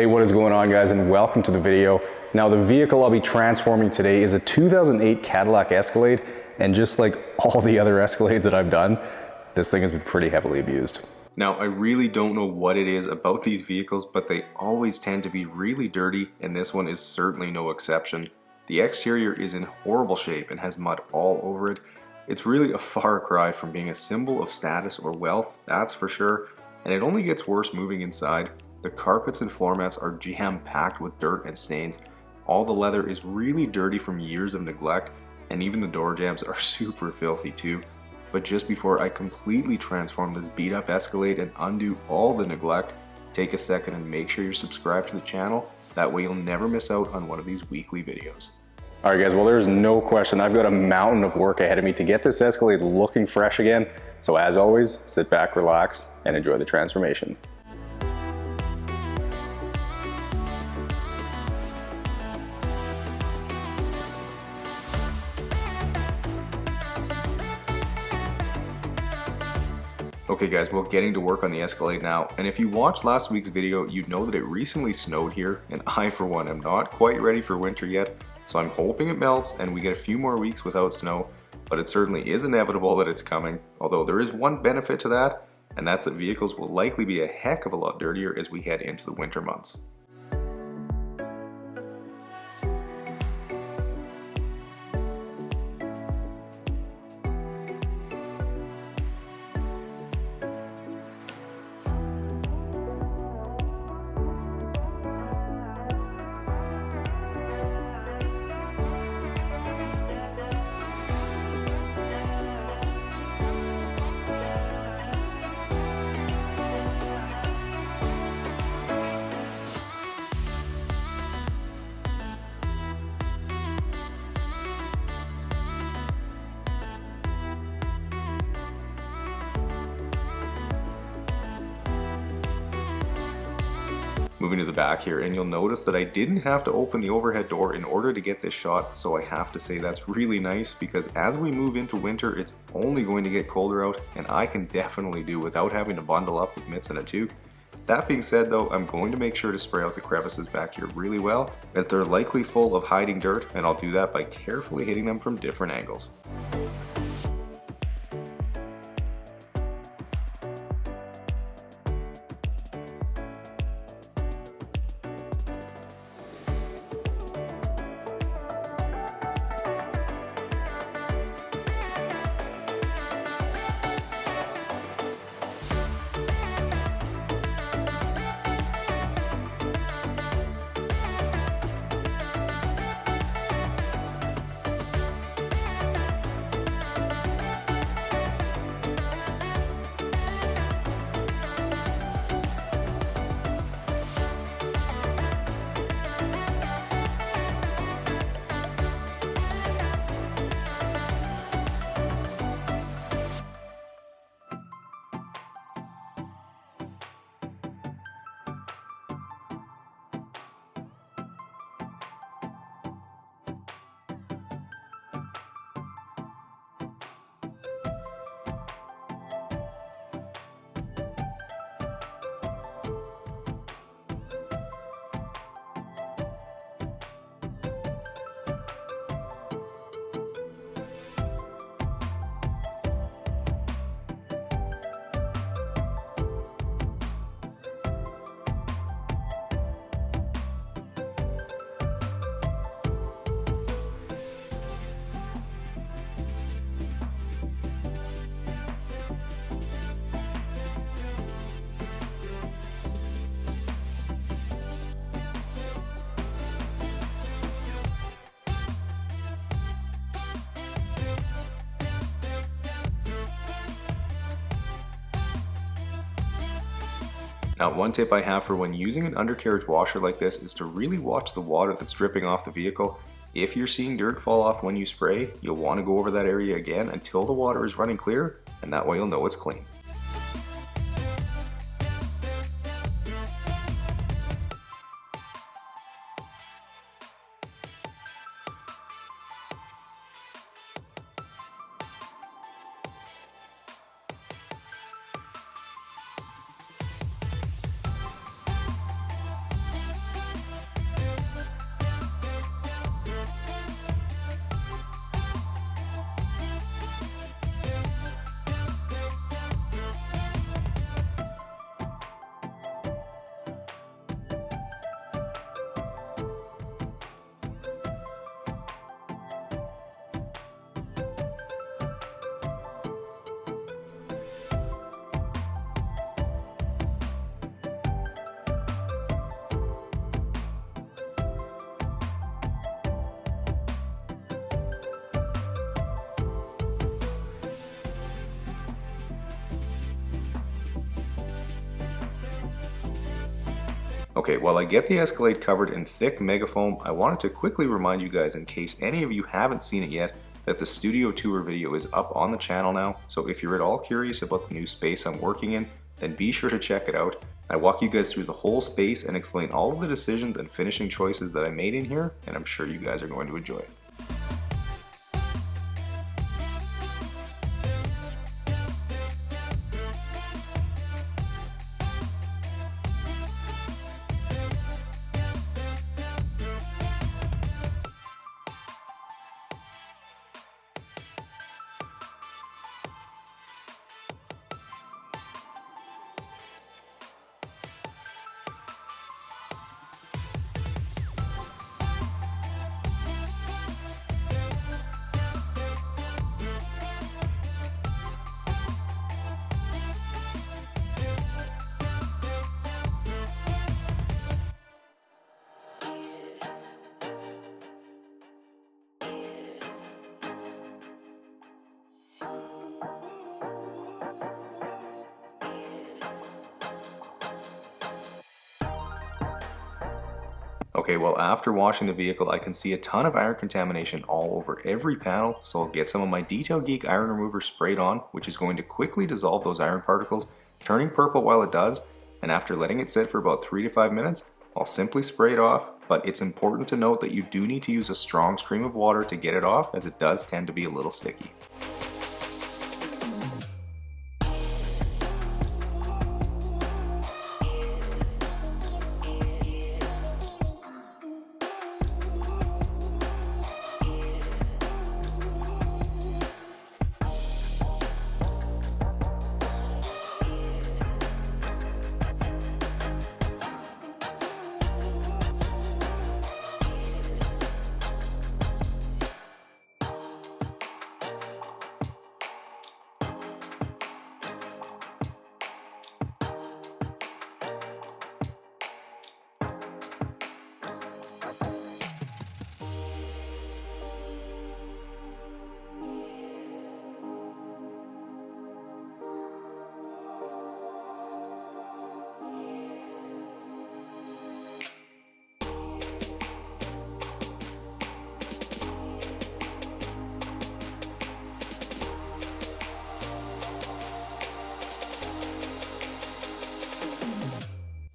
Hey, what is going on, guys, and welcome to the video. Now, the vehicle I'll be transforming today is a 2008 Cadillac Escalade, and just like all the other Escalades that I've done, this thing has been pretty heavily abused. Now, I really don't know what it is about these vehicles, but they always tend to be really dirty, and this one is certainly no exception. The exterior is in horrible shape and has mud all over it. It's really a far cry from being a symbol of status or wealth, that's for sure, and it only gets worse moving inside. The carpets and floor mats are jam-packed with dirt and stains. All the leather is really dirty from years of neglect, and even the door jambs are super filthy too. But just before I completely transform this beat up Escalade and undo all the neglect, take a second and make sure you're subscribed to the channel. That way you'll never miss out on one of these weekly videos. Alright guys, well there's no question I've got a mountain of work ahead of me to get this Escalade looking fresh again. So as always, sit back, relax, and enjoy the transformation. Okay guys, well, getting to work on the Escalade now, and if you watched last week's video, you'd know that it recently snowed here, and I for one am not quite ready for winter yet, so I'm hoping it melts and we get a few more weeks without snow, but it certainly is inevitable that it's coming, although there is one benefit to that, and that's that vehicles will likely be a heck of a lot dirtier as we head into the winter months. Moving to the back here, and you'll notice that I didn't have to open the overhead door in order to get this shot, so I have to say that's really nice because as we move into winter, it's only going to get colder out, and I can definitely do without having to bundle up with mitts and a toque. That being said though, I'm going to make sure to spray out the crevices back here really well, as they're likely full of hiding dirt, and I'll do that by carefully hitting them from different angles. Now, one tip I have for when using an undercarriage washer like this is to really watch the water that's dripping off the vehicle. If you're seeing dirt fall off when you spray, you'll want to go over that area again until the water is running clear, and that way you'll know it's clean. Okay, while I get the Escalade covered in thick megafoam, I wanted to quickly remind you guys, in case any of you haven't seen it yet, that the studio tour video is up on the channel now, so if you're at all curious about the new space I'm working in, then be sure to check it out. I walk you guys through the whole space and explain all of the decisions and finishing choices that I made in here, and I'm sure you guys are going to enjoy it. Okay, well, after washing the vehicle, I can see a ton of iron contamination all over every panel, so I'll get some of my Detail Geek iron remover sprayed on, which is going to quickly dissolve those iron particles, turning purple while it does, and after letting it sit for about 3 to 5 minutes, I'll simply spray it off, but it's important to note that you do need to use a strong stream of water to get it off, as it does tend to be a little sticky.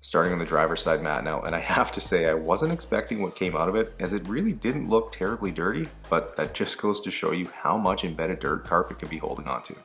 Starting on the driver's side mat now, and I have to say I wasn't expecting what came out of it, as it really didn't look terribly dirty, but that just goes to show you how much embedded dirt carpet can be holding on to.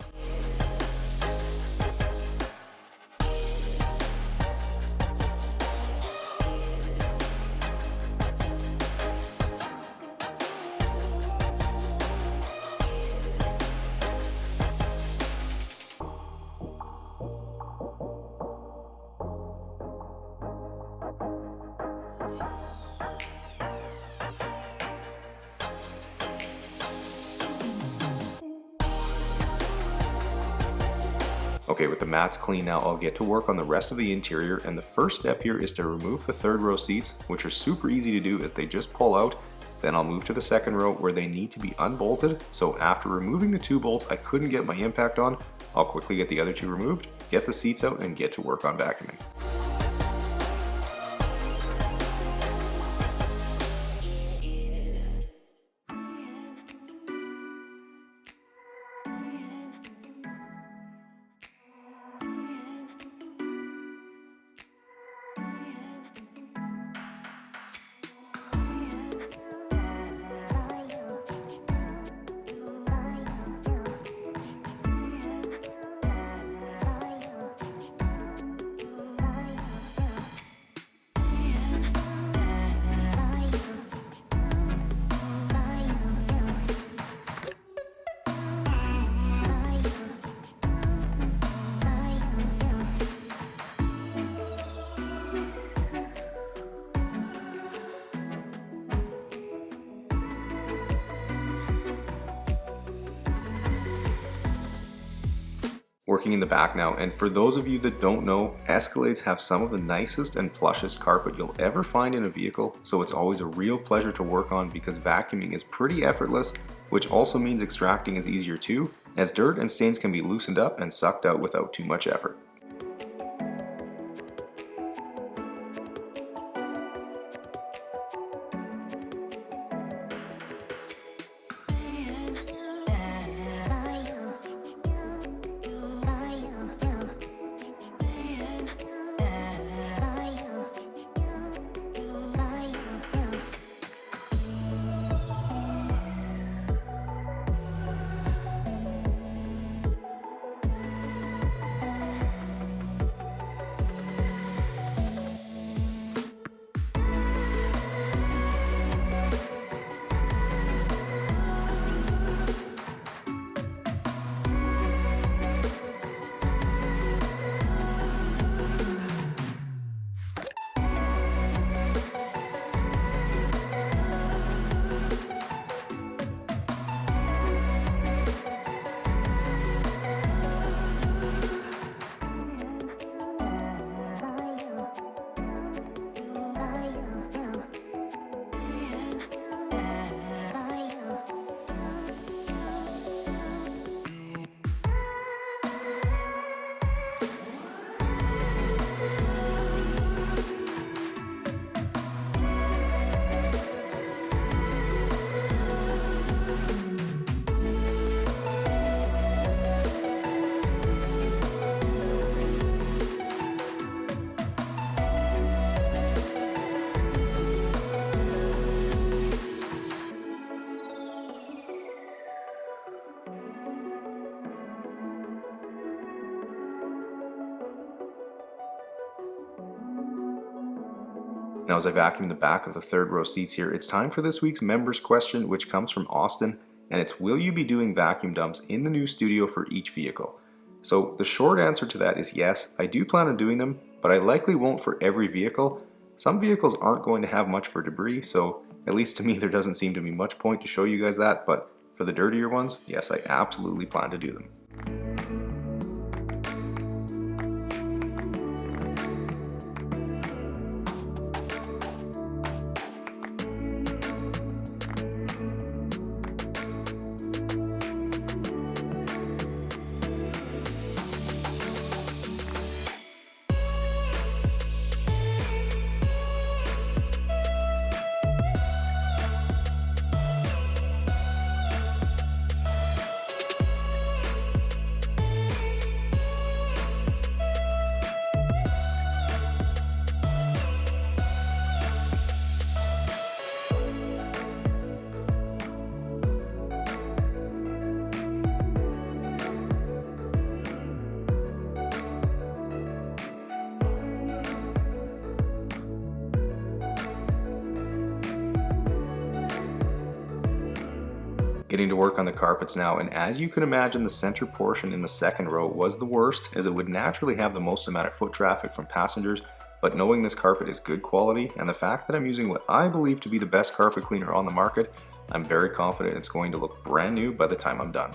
Okay, with the mats clean now, I'll get to work on the rest of the interior, and the first step here is to remove the third row seats, which are super easy to do as they just pull out. Then I'll move to the second row where they need to be unbolted, so after removing the 2 bolts I couldn't get my impact on, I'll quickly get the other 2 removed, get the seats out, and get to work on vacuuming. Working in the back now, and for those of you that don't know, Escalades have some of the nicest and plushest carpet you'll ever find in a vehicle, so it's always a real pleasure to work on because vacuuming is pretty effortless, which also means extracting is easier too, as dirt and stains can be loosened up and sucked out without too much effort. Now as I vacuum the back of the third row seats here, it's time for this week's members question, which comes from Austin, and it's, will you be doing vacuum dumps in the new studio for each vehicle? So the short answer to that is yes, I do plan on doing them, but I likely won't for every vehicle. Some vehicles aren't going to have much for debris, so at least to me there doesn't seem to be much point to show you guys that, but for the dirtier ones, yes, I absolutely plan to do them. Getting to work on the carpets now, and as you can imagine, the center portion in the second row was the worst, as it would naturally have the most amount of foot traffic from passengers, but knowing this carpet is good quality, and the fact that I'm using what I believe to be the best carpet cleaner on the market, I'm very confident it's going to look brand new by the time I'm done.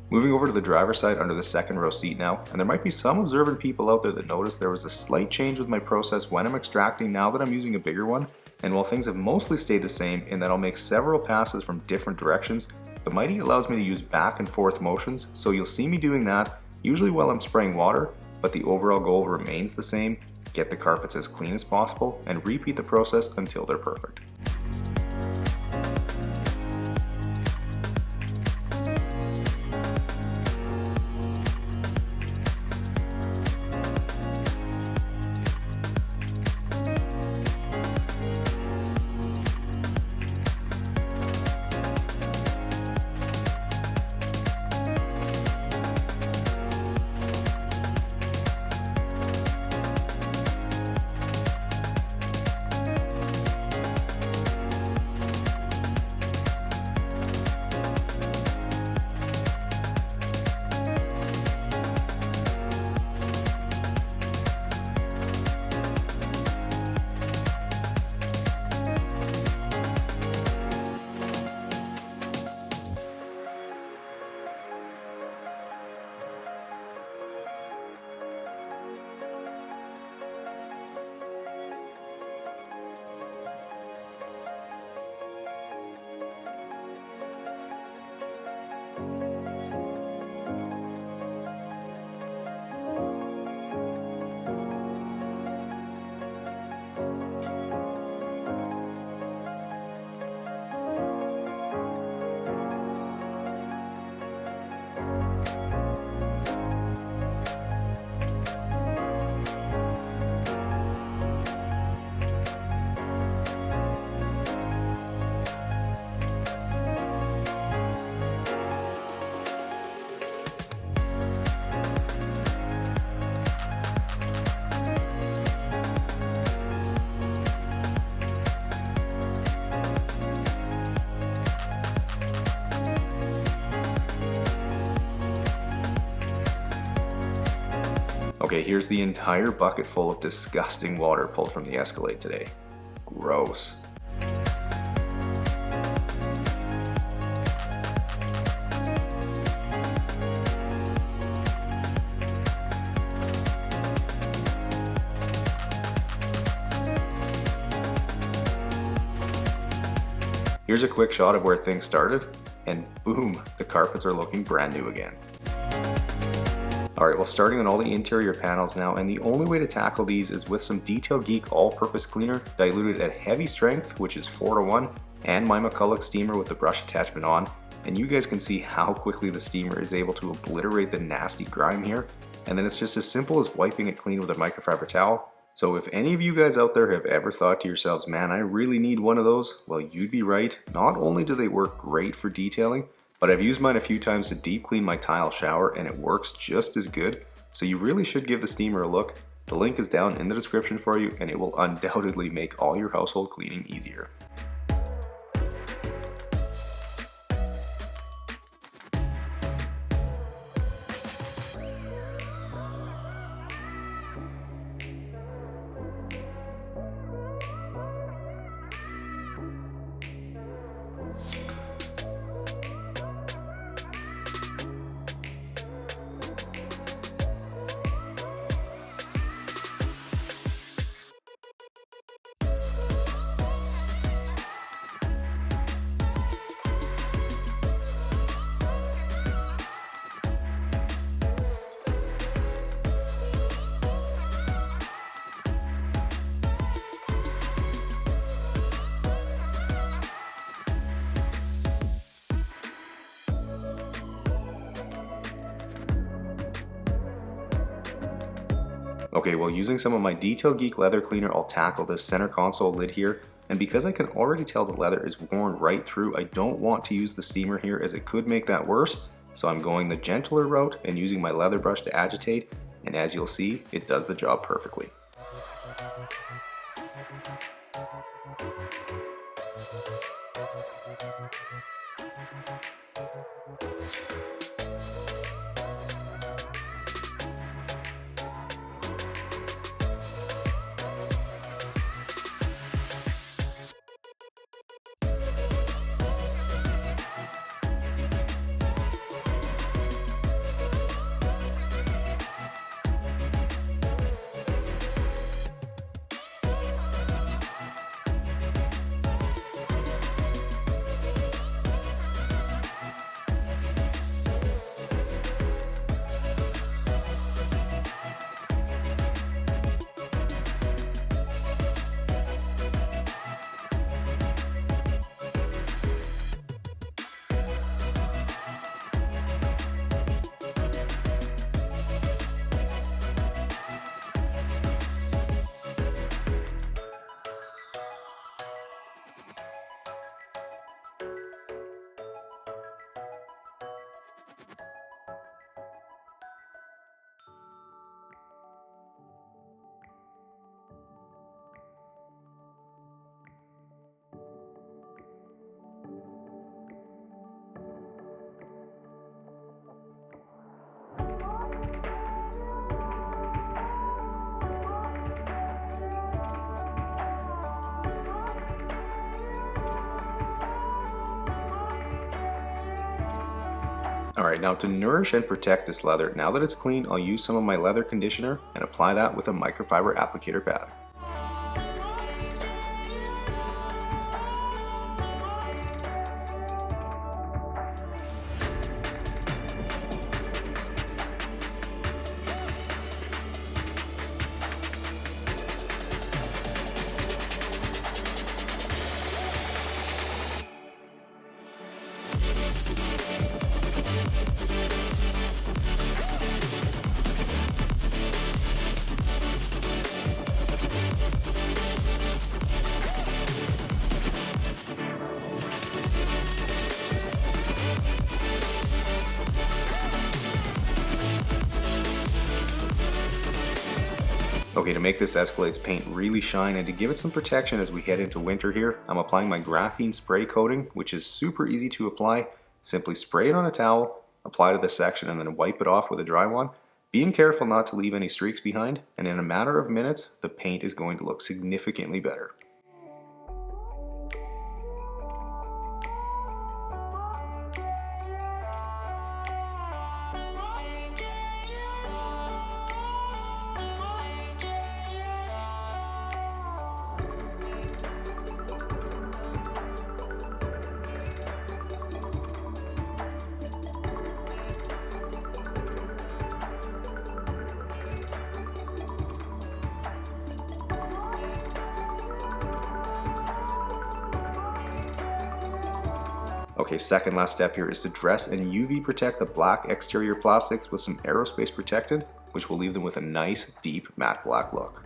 Moving over to the driver's side under the second row seat now, and there might be some observant people out there that notice there was a slight change with my process when I'm extracting now that I'm using a bigger one, and while things have mostly stayed the same in that I'll make several passes from different directions, the Mighty allows me to use back and forth motions, so you'll see me doing that, usually while I'm spraying water, but the overall goal remains the same, get the carpets as clean as possible, and repeat the process until they're perfect. Okay, here's the entire bucket full of disgusting water pulled from the Escalade today. Gross. Here's a quick shot of where things started, and boom, the carpets are looking brand new again. Alright, well, starting on all the interior panels now, and the only way to tackle these is with some Detail Geek all-purpose cleaner diluted at heavy strength, which is 4:1, and my McCulloch steamer with the brush attachment on, and you guys can see how quickly the steamer is able to obliterate the nasty grime here, and then it's just as simple as wiping it clean with a microfiber towel. So if any of you guys out there have ever thought to yourselves, man, I really need one of those, well, you'd be right. Not only do they work great for detailing, but I've used mine a few times to deep clean my tile shower and it works just as good. So you really should give the steamer a look. The link is down in the description for you and it will undoubtedly make all your household cleaning easier. Okay, well, using some of my Detail Geek leather cleaner, I'll tackle this center console lid here, and because I can already tell the leather is worn right through, I don't want to use the steamer here as it could make that worse, so I'm going the gentler route and using my leather brush to agitate, and as you'll see, it does the job perfectly. Alright, now to nourish and protect this leather, now that it's clean, I'll use some of my leather conditioner and apply that with a microfiber applicator pad. Okay, to make this Escalade's paint really shine and to give it some protection as we head into winter here, I'm applying my graphene spray coating, which is super easy to apply. Simply spray it on a towel, apply to the section, and then wipe it off with a dry one. Being careful not to leave any streaks behind, and in a matter of minutes, the paint is going to look significantly better. Okay, second last step here is to dress and UV protect the black exterior plastics with some aerospace protectant, which will leave them with a nice, deep matte black look.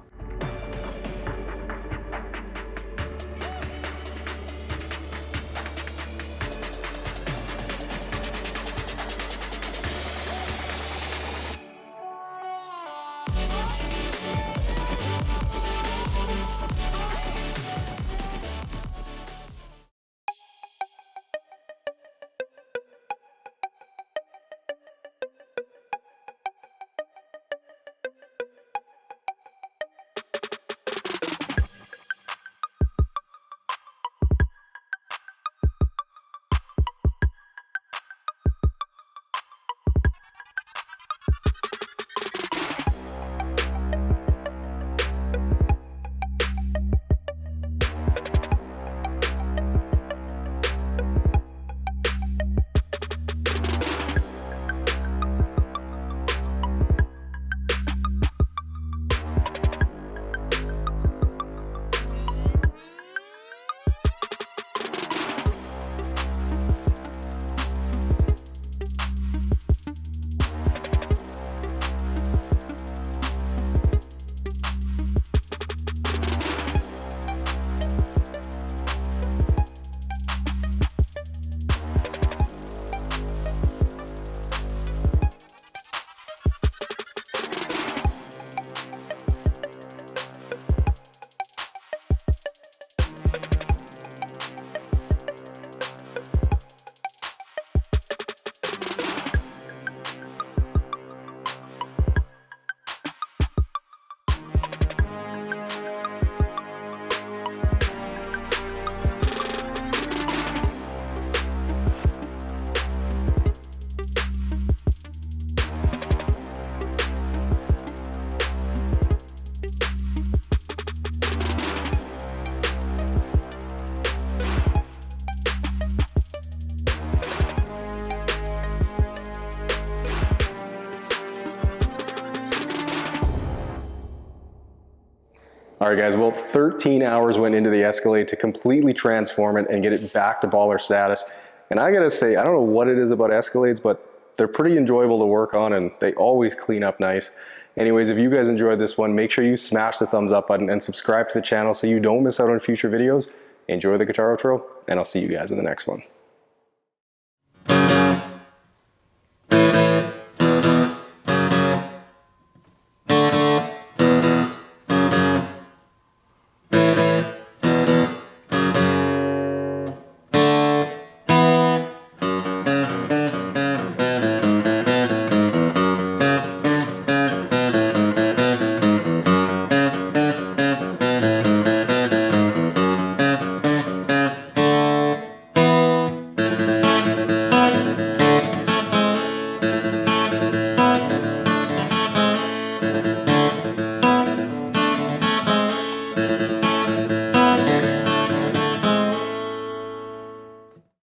Alright guys, well 13 hours went into the Escalade to completely transform it and get it back to baller status. And I gotta say, I don't know what it is about Escalades, but they're pretty enjoyable to work on and they always clean up nice. Anyways, if you guys enjoyed this one, make sure you smash the thumbs up button and subscribe to the channel so you don't miss out on future videos. Enjoy the guitar outro, and I'll see you guys in the next one.